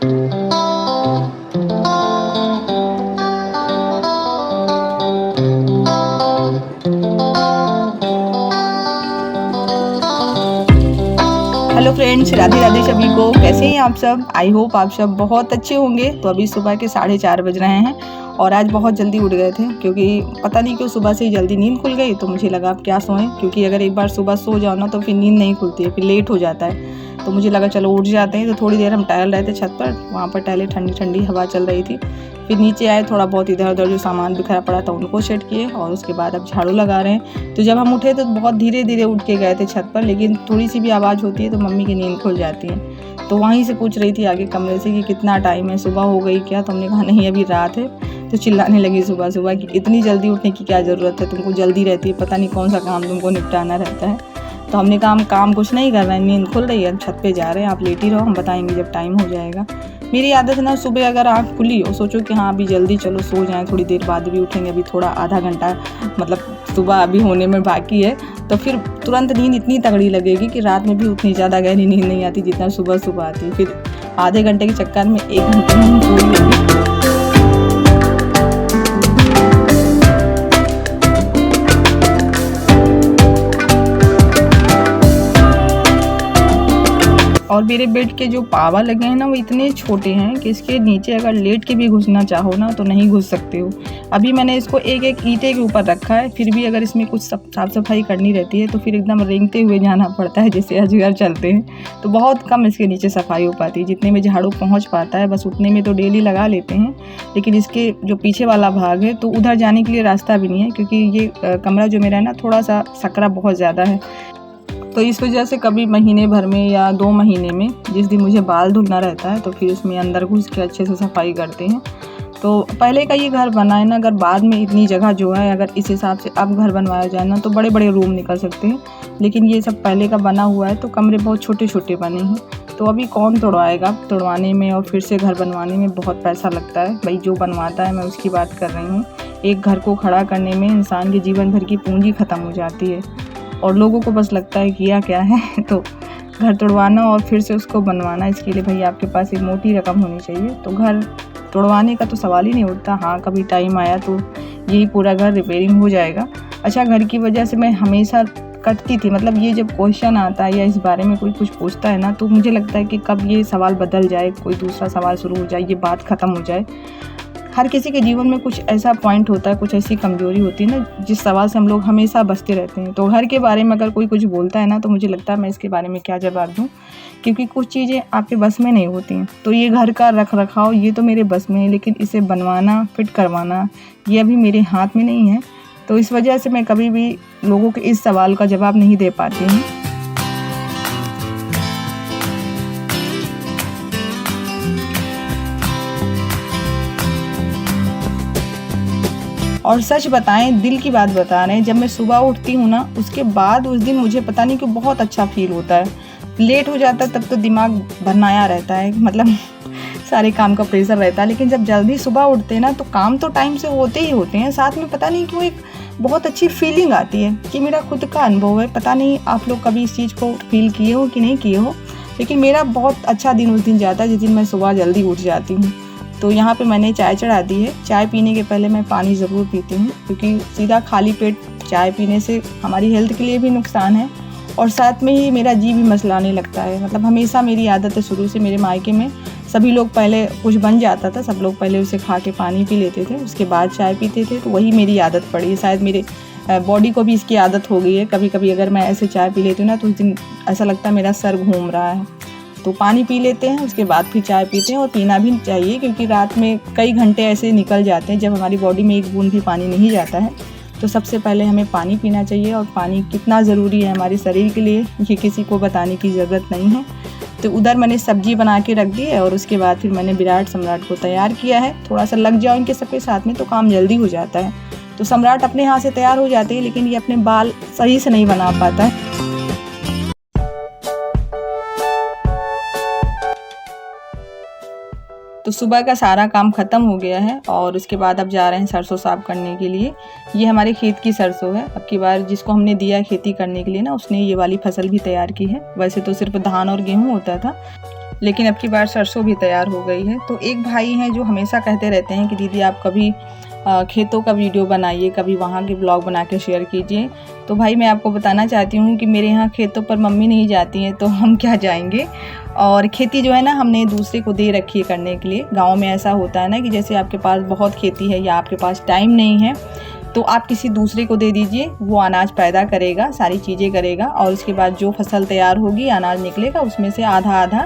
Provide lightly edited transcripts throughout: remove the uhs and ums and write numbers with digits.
Hello friends, Radhe Radhe सभी को। कैसे हैं आप सब? आई होप आप सब बहुत अच्छे होंगे। तो अभी सुबह के 4:30 बज रहे हैं और आज बहुत जल्दी उठ गए थे, क्योंकि पता नहीं क्यों सुबह से ही जल्दी नींद खुल गई। तो मुझे लगा अब क्या सोएं, क्योंकि अगर एक बार सुबह सो जाओ ना तो फिर नींद नहीं खुलती है, फिर लेट हो जाता है। तो मुझे लगा चलो उठ जाते हैं। तो थोड़ी देर हम टहल रहे थे छत पर, वहाँ पर टहले, ठंडी ठंडी हवा चल रही थी। फिर नीचे आए, थोड़ा बहुत इधर उधर जो सामान बिखरा पड़ा था उनको सेट किए और उसके बाद अब झाड़ू लगा रहे हैं। तो जब हम उठे तो बहुत धीरे धीरे उठ के गए थे छत पर, लेकिन थोड़ी सी भी आवाज़ होती है तो मम्मी की नींद खुल जाती है। तो वहीं से पूछ रही थी आगे कमरे से कि कितना टाइम है, सुबह हो गई क्या? तो हमने कहा नहीं, अभी रात है। तो चिल्लाने लगी सुबह सुबह कि इतनी जल्दी उठने की क्या ज़रूरत है, तुमको जल्दी रहती है, पता नहीं कौन सा काम तुमको निपटाना रहता है। तो हमने कहा हम काम कुछ नहीं कर रहे हैं, नींद खुल रही है, छत पे जा रहे हैं, आप लेटी रहो, हम बताएंगे जब टाइम हो जाएगा। मेरी आदत है ना, सुबह अगर आँख खुली और सोचो कि हाँ अभी जल्दी चलो सो जाएं, थोड़ी देर बाद भी उठेंगे, अभी थोड़ा आधा घंटा मतलब सुबह अभी होने में बाकी है, तो फिर तुरंत नींद इतनी तगड़ी लगेगी कि रात में भी उतनी ज़्यादा गहरी नींद नहीं आती जितना सुबह सुबह आती। फिर आधे घंटे के चक्कर में 1 घंटे में पूरी होगी। और मेरे बेड के जो पावा लगे हैं ना, वो इतने छोटे हैं कि इसके नीचे अगर लेट के भी घुसना चाहो ना तो नहीं घुस सकते हो। अभी मैंने इसको एक एक ईंटे के ऊपर रखा है, फिर भी अगर इसमें कुछ साफ सफाई करनी रहती है तो फिर एकदम रेंगते हुए जाना पड़ता है, जैसे अजगर चलते हैं। तो बहुत कम इसके नीचे सफाई हो पाती है, जितने में झाड़ू पहुँच पाता है बस उतने में तो डेली लगा लेते हैं। लेकिन इसके जो पीछे वाला भाग है तो उधर जाने के लिए रास्ता भी नहीं है, क्योंकि ये कमरा जो मेरा है ना थोड़ा सा सकरा बहुत ज़्यादा है। तो इस वजह से कभी महीने भर में या 2 महीने में जिस दिन मुझे बाल धुलना रहता है तो फिर इसमें अंदर घुस के अच्छे से सफाई करते हैं। तो पहले का ये घर बना है ना, अगर बाद में इतनी जगह जो है अगर इस हिसाब से अब घर बनवाया जाए ना तो बड़े बड़े रूम निकल सकते हैं। लेकिन ये सब पहले का बना हुआ है तो कमरे बहुत छोटे छोटे बने हैं। तो अभी कौन तोड़वाएगा, तोड़वाने में और फिर से घर बनवाने में बहुत पैसा लगता है। भाई जो बनवाता है, मैं उसकी बात कर रही हूँ। एक घर को खड़ा करने में इंसान के जीवन भर की पूंजी ख़त्म हो जाती है और लोगों को बस लगता है किया क्या है। तो घर तोड़वाना और फिर से उसको बनवाना, इसके लिए भाई आपके पास एक मोटी रकम होनी चाहिए। तो घर तोड़वाने का तो सवाल ही नहीं उठता। हाँ, कभी टाइम आया तो यही पूरा घर रिपेयरिंग हो जाएगा। अच्छा, घर की वजह से मैं हमेशा कटती थी, मतलब ये जब क्वेश्चन आता है या इस बारे में कोई कुछ पूछता है ना तो मुझे लगता है कि कब ये सवाल बदल जाए, कोई दूसरा सवाल शुरू हो जाए, ये बात ख़त्म हो जाए। हर किसी के जीवन में कुछ ऐसा पॉइंट होता है, कुछ ऐसी कमजोरी होती है ना जिस सवाल से हम लोग हमेशा बचते रहते हैं। तो घर के बारे में अगर कोई कुछ बोलता है ना तो मुझे लगता है मैं इसके बारे में क्या जवाब दूं, क्योंकि कुछ चीज़ें आपके बस में नहीं होती हैं। तो ये घर का रख रखाव ये तो मेरे बस में है, लेकिन इसे बनवाना, फिट करवाना ये अभी मेरे हाथ में नहीं है। तो इस वजह से मैं कभी भी लोगों के इस सवाल का जवाब नहीं दे पाती हूँ। और सच बताएं, दिल की बात बता रहे हैं, जब मैं सुबह उठती हूँ ना उसके बाद उस दिन मुझे पता नहीं क्यों बहुत अच्छा फील होता है। लेट हो जाता है तब तो दिमाग भरनाया रहता है, मतलब सारे काम का प्रेशर रहता है। लेकिन जब जल्दी सुबह उठते हैं ना तो काम तो टाइम से होते ही होते हैं, साथ में पता नहीं क्यों एक बहुत अच्छी फीलिंग आती है कि मेरा खुद का अनुभव है। पता नहीं आप लोग कभी इस चीज़ को फील किए हो कि नहीं किए हो, लेकिन मेरा बहुत अच्छा दिन उस दिन जाता है जिस दिन मैं सुबह जल्दी उठ जाती हूँ। तो यहाँ पे मैंने चाय चढ़ा दी है। चाय पीने के पहले मैं पानी ज़रूर पीती हूँ, क्योंकि सीधा खाली पेट चाय पीने से हमारी हेल्थ के लिए भी नुकसान है और साथ में ही मेरा जी भी मसलाने लगता है। मतलब हमेशा मेरी आदत है शुरू से, मेरे मायके में सभी लोग पहले कुछ बन जाता था, सब लोग पहले उसे खा के पानी पी लेते थे, उसके बाद चाय पीते थे। तो वही मेरी आदत पड़ी है, शायद मेरे बॉडी को भी इसकी आदत हो गई है। कभी कभी अगर मैं ऐसे चाय पी लेती हूँ ना तो उस दिन ऐसा लगता है मेरा सर घूम रहा है। तो पानी पी लेते हैं, उसके बाद फिर चाय पीते हैं। और पीना भी चाहिए, क्योंकि रात में कई घंटे ऐसे निकल जाते हैं जब हमारी बॉडी में एक बूंद भी पानी नहीं जाता है। तो सबसे पहले हमें पानी पीना चाहिए, और पानी कितना ज़रूरी है हमारे शरीर के लिए ये किसी को बताने की ज़रूरत नहीं है। तो उधर मैंने सब्जी बना के रख दी है और उसके बाद फिर मैंने विराट सम्राट को तैयार किया है। थोड़ा सा लग जाओ इनके सबके साथ में तो काम जल्दी हो जाता है। तो सम्राट अपने हाथ से तैयार हो जाते हैं, लेकिन ये अपने बाल सही से नहीं बना पाता है। तो सुबह का सारा काम ख़त्म हो गया है और उसके बाद अब जा रहे हैं सरसों साफ करने के लिए। ये हमारे खेत की सरसों है। अब की बार जिसको हमने दिया खेती करने के लिए ना, उसने ये वाली फसल भी तैयार की है। वैसे तो सिर्फ धान और गेहूँ होता था, लेकिन अब की बार सरसों भी तैयार हो गई है। तो एक भाई हैं जो हमेशा कहते रहते हैं कि दीदी आप कभी खेतों का वीडियो बनाइए, कभी वहाँ के ब्लॉग बना के शेयर कीजिए। तो भाई मैं आपको बताना चाहती हूँ कि मेरे यहाँ खेतों पर मम्मी नहीं जाती हैं तो हम क्या जाएंगे। और खेती जो है ना हमने दूसरे को दे रखी है करने के लिए। गाँव में ऐसा होता है ना कि जैसे आपके पास बहुत खेती है या आपके पास टाइम नहीं है तो आप किसी दूसरे को दे दीजिए, वो अनाज पैदा करेगा, सारी चीज़ें करेगा और उसके बाद जो फसल तैयार होगी, अनाज निकलेगा, उसमें से आधा आधा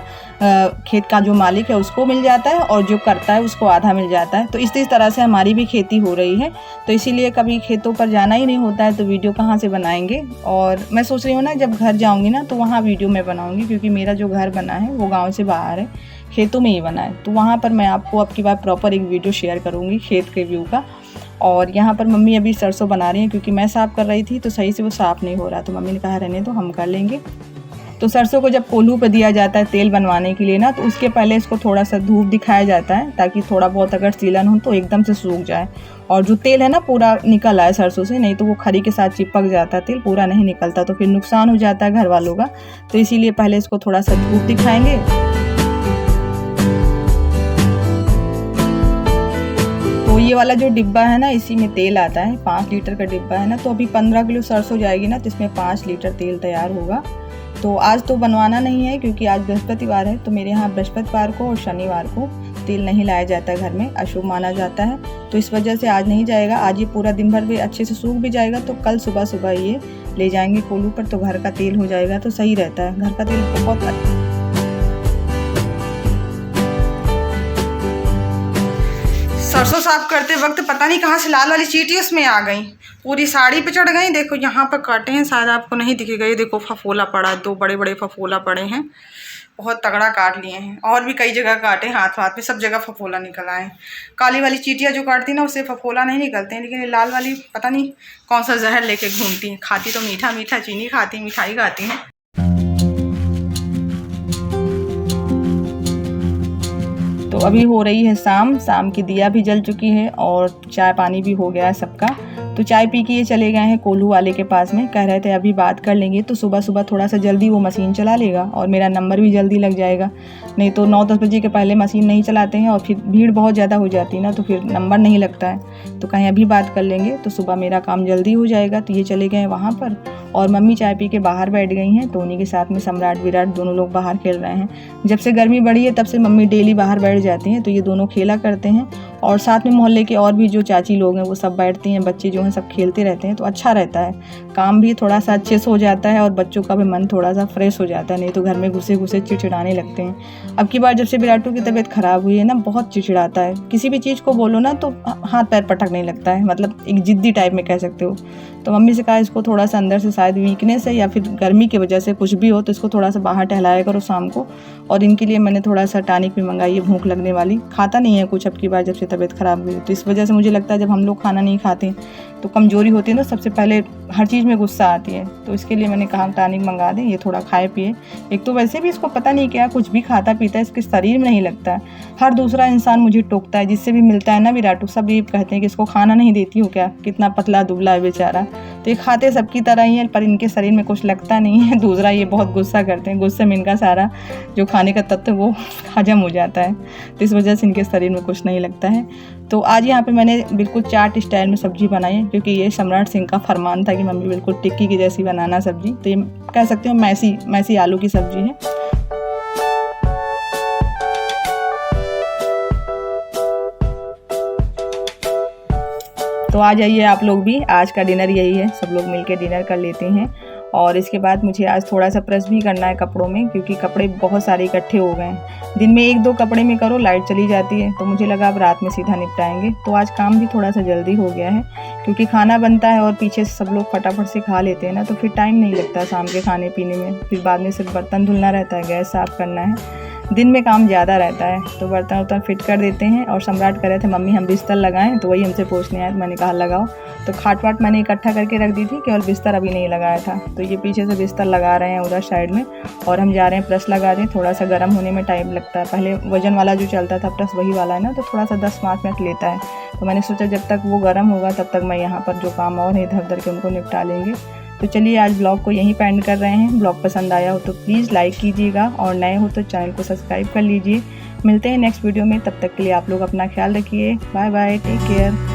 खेत का जो मालिक है उसको मिल जाता है और जो करता है उसको आधा मिल जाता है। तो इस तरह से हमारी भी खेती हो रही है। तो इसीलिए कभी खेतों पर जाना ही नहीं होता है तो वीडियो कहाँ से बनाएंगे। और मैं सोच रही हूँ ना जब घर जाऊँगी ना तो वहाँ वीडियो मैं बनाऊँगी, क्योंकि मेरा जो घर बना है वो गाँव से बाहर है, खेतों में ही बना है। तो वहाँ पर मैं आपको अब की बार प्रॉपर एक वीडियो शेयर करूँगी खेत के व्यू का। और यहाँ पर मम्मी अभी सरसों बना रही हैं, क्योंकि मैं साफ़ कर रही थी तो सही से वो साफ़ नहीं हो रहा, तो मम्मी ने कहा रहने दो हम कर लेंगे। तो सरसों को जब कोल्हू पे दिया जाता है तेल बनवाने के लिए ना, तो उसके पहले इसको थोड़ा सा धूप दिखाया जाता है ताकि थोड़ा बहुत अगर सीलन हो तो एकदम से सूख जाए और जो तेल है ना पूरा निकल आए सरसों से, नहीं तो वो खरी के साथ चिपक जाता है, तेल पूरा नहीं निकलता तो फिर नुकसान हो जाता है घर वालों का। तो इसीलिए पहले इसको थोड़ा सा धूप दिखाएंगे। तो ये वाला जो डिब्बा है ना इसी में तेल आता है, 5 लीटर का डिब्बा है ना। तो अभी 15 किलो सरसों जाएगी ना तो इसमें 5 लीटर तेल तैयार होगा। तो आज तो बनवाना नहीं है क्योंकि आज बृहस्पतिवार है, तो मेरे यहाँ बृहस्पतिवार को और शनिवार को तेल नहीं लाया जाता है, घर में अशुभ माना जाता है। तो इस वजह से आज नहीं जाएगा। आज ये पूरा दिन भर भी अच्छे से सूख भी जाएगा तो कल सुबह सुबह ये ले जाएंगे कोल्हू पर, तो घर का तेल हो जाएगा तो सही रहता है। घर का तेल बहुत अच्छा। सरसों साफ करते वक्त पता नहीं कहाँ से लाल वाली चींटी उसमें आ गई, पूरी साड़ी पे चढ़ गई। देखो यहाँ पर काटे हैं, शायद आपको नहीं दिखेगा, ये देखो फफोला पड़ा है, 2 बड़े बड़े फफोला पड़े हैं, बहुत तगड़ा काट लिए हैं। और भी कई जगह काटे, हाथ में सब जगह फफोला निकल आए। काली वाली चींटियाँ जो काटती ना उससे फफोला नहीं निकलते हैं, लेकिन ये लाल वाली पता नहीं कौन सा जहर लेके घूमती हैं। खाती तो मीठा मीठा चीनी खाती, मिठाई खाती हैं। तो अभी हो रही है शाम की दिया भी जल चुकी है और चाय पानी भी हो गया है सबका। तो चाय पी के ये चले गए हैं कोल्हू वाले के पास में, कह रहे थे अभी बात कर लेंगे तो सुबह सुबह थोड़ा सा जल्दी वो मशीन चला लेगा और मेरा नंबर भी जल्दी लग जाएगा। नहीं तो 9-10 बजे के पहले मशीन नहीं चलाते हैं और फिर भीड़ बहुत ज़्यादा हो जाती है ना, तो फिर नंबर नहीं लगता है। तो कहीं अभी बात कर लेंगे तो सुबह मेरा काम जल्दी हो जाएगा। तो ये चले गए वहाँ पर और मम्मी चाय पी के बाहर बैठ गई हैं, तो उन्हीं के साथ में सम्राट विराट दोनों लोग बाहर खेल रहे हैं। जब से गर्मी बढ़ी है तब से मम्मी डेली बाहर बैठ जाती हैं, तो ये दोनों खेला करते हैं और साथ में मोहल्ले के और भी जो चाची लोग हैं वो सब बैठती हैं, बच्चे जो हैं सब खेलते रहते हैं। तो अच्छा रहता है, काम भी थोड़ा सा अच्छे से हो जाता है और बच्चों का भी मन थोड़ा सा फ्रेश हो जाता है, नहीं तो घर में घुसे घुसे चिड़चिड़ाने लगते हैं। अब की बार जब से विराटू की तबीयत ख़राब हुई है ना बहुत चिड़चिड़ाता है, किसी भी चीज़ को बोलो ना तो हाथ पैर पटकने लगता है, मतलब एक जिद्दी टाइप में कह सकते हो। तो मम्मी से कहा इसको थोड़ा सा अंदर से शायद वीकनेस है या फिर गर्मी की वजह से कुछ भी हो, तो इसको थोड़ा सा बाहर टहलाया करो शाम को। और इनके लिए मैंने थोड़ा सा टॉनिक भी मंगाई है भूख लगने वाली, खाता नहीं है कुछ अब की बार जब से तबीयत ख़राब हुई। तो इस वजह से मुझे लगता है जब हम लोग खाना नहीं खाते तो कमज़ोरी होती है ना, सबसे पहले हर चीज़ में गुस्सा आती है। तो इसके लिए मैंने कहा टॉनिक मंगा दें, ये थोड़ा खाए पिए। एक तो वैसे भी इसको पता नहीं क्या कुछ भी खाता पीता है, इसके शरीर में नहीं लगता है। हर दूसरा इंसान मुझे टोकता है, जिससे भी मिलता है ना विराटू, सब ये कहते हैं कि इसको खाना नहीं देती हूँ क्या, कितना पतला दुबला है बेचारा। तो ये खाते सबकी तरह ही है पर इनके शरीर में कुछ लगता नहीं है। दूसरा ये बहुत गुस्सा करते हैं, गुस्से में इनका सारा जो खाने का तत्व वो हजम हो जाता है, तो इस वजह से इनके शरीर में कुछ नहीं लगता है। तो आज यहाँ पे मैंने बिल्कुल चाट स्टाइल में सब्जी बनाई है, क्योंकि ये सम्राट सिंह का फरमान था कि मम्मी बिल्कुल टिक्की की जैसी बनाना सब्जी। तो ये कह सकते हो मैसी आलू की सब्जी है। तो आ जाइए आप लोग भी, आज का डिनर यही है, सब लोग मिलके डिनर कर लेते हैं। और इसके बाद मुझे आज थोड़ा सा प्रेस भी करना है कपड़ों में, क्योंकि कपड़े बहुत सारे इकट्ठे हो गए हैं। दिन में 1-2 कपड़े में करो लाइट चली जाती है, तो मुझे लगा अब रात में सीधा निपटाएंगे। तो आज काम भी थोड़ा सा जल्दी हो गया है, क्योंकि खाना बनता है और पीछे से सब लोग फटाफट से खा लेते हैं ना, तो फिर टाइम नहीं लगता शाम के खाने पीने में। फिर बाद में सिर्फ बर्तन धुलना रहता है, गैस साफ़ करना है, दिन में काम ज़्यादा रहता है। तो बर्तन वर्तन फिट कर देते हैं। और सम्राट कह रहे थे मम्मी हम बिस्तर लगाएं, तो वही हमसे पूछने आए, तो मैंने कहा लगाओ। तो खाट वाट मैंने इकट्ठा करके रख दी थी, केवल बिस्तर अभी नहीं लगाया था। तो ये पीछे से बिस्तर लगा रहे हैं उधर साइड में, और हम जा रहे हैं प्रेस लगा दें। थोड़ा सा गर्म होने में टाइम लगता है, पहले वजन वाला जो चलता था प्रेस वही वाला है ना, तो थोड़ा सा 10-5 मिनट लेता है। तो मैंने सोचा जब तक वो गर्म होगा तब तक मैं यहाँ पर जो काम और है इधर उधर के उनको निपटा लेंगे। तो चलिए आज ब्लॉग को यहीं पे एंड कर रहे हैं। ब्लॉग पसंद आया हो तो प्लीज़ लाइक कीजिएगा और नए हो तो चैनल को सब्सक्राइब कर लीजिए। मिलते हैं नेक्स्ट वीडियो में, तब तक के लिए आप लोग अपना ख्याल रखिए। Bye bye, take care.